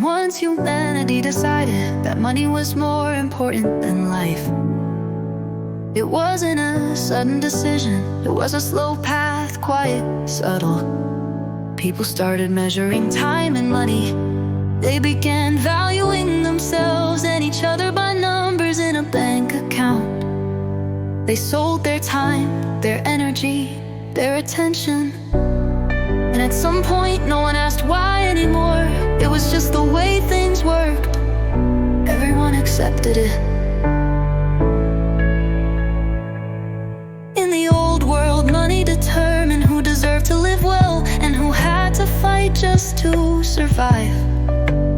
Once humanity decided that money was more important than life, it wasn't a sudden decision, it was a slow path, quiet, subtle. People started measuring time and money. They began valuing themselves and each other by numbers in a bank account. They sold their time, their energy, their attention. And at some point, no one asked why anymore. It was just the way things worked. Everyone accepted it. In the old world, money determined who deserved to live well and who had to fight just to survive.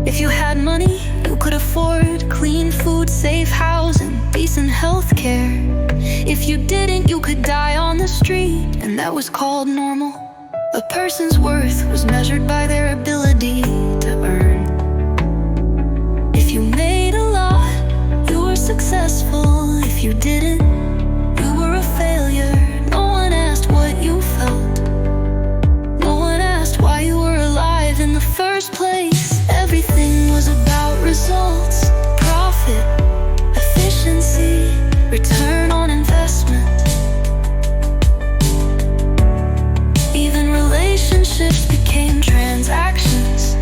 If you had money, you could afford clean food, safe housing, decent health care. If you didn't, you could die on the street, and that was called normal. A person's worth was measured by their ability to earn. If you made a lot, you were successful. If you didn't, you were a failure. No one asked what you felt. No one asked why you were alive in the first place. Everything was about results, profit, efficiency, return on investment. Even relationships became transactions.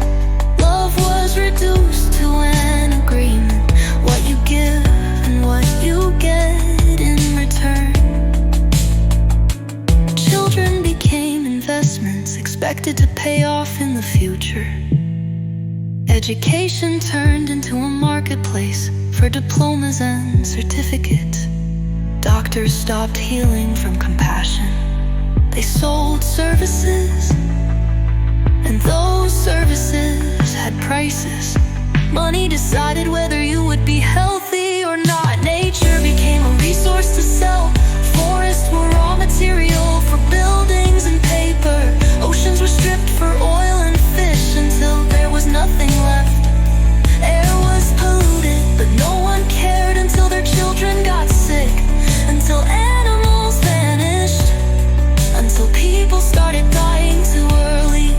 Love was reduced to an agreement. What you give and what you get in return. Children became investments expected to pay off in the future. Education turned into a marketplace for diplomas and certificates. Doctors stopped healing from compassion. They sold services, and those services had prices. Money decided whether you would be healthy or not. Nature became a resource to sell. Forests were raw material for buildings and paper. Oceans were stripped for oil and fish until there was nothing left. Air was polluted, but no one cared until their children got sick. Until animals vanished. Until people started dying too early.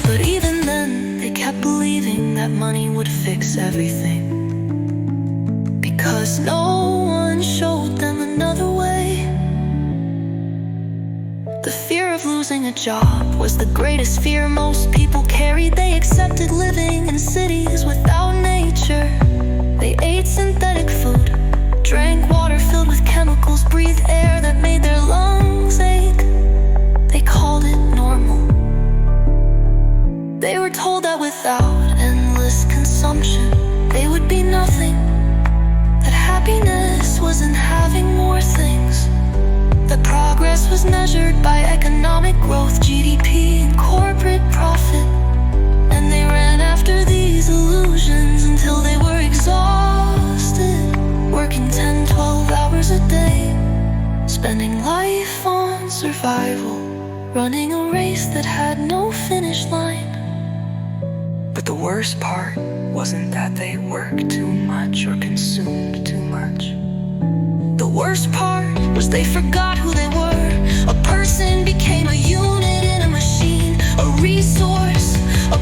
But even then, they kept believing that money would fix everything, because no one showed them another way. The fear of losing a job was the greatest fear most people carried. They accepted living in cities without nature. They ate synthetic food, drank water filled with chemicals, breathed air that made their lungs ache. They called it normal. They were told that without endless consumption, they would be nothing. That happiness was in having more things. That progress was measured by economic growth, GDP, and corporate profit. And they ran after these illusions until they were exhausted, working 10, 12 hours a day, spending life on survival, running a race that had no finish line. But the worst part wasn't that they worked too much or consumed too much. The worst part was they forgot who they were. A person became a unit in a machine, a resource, a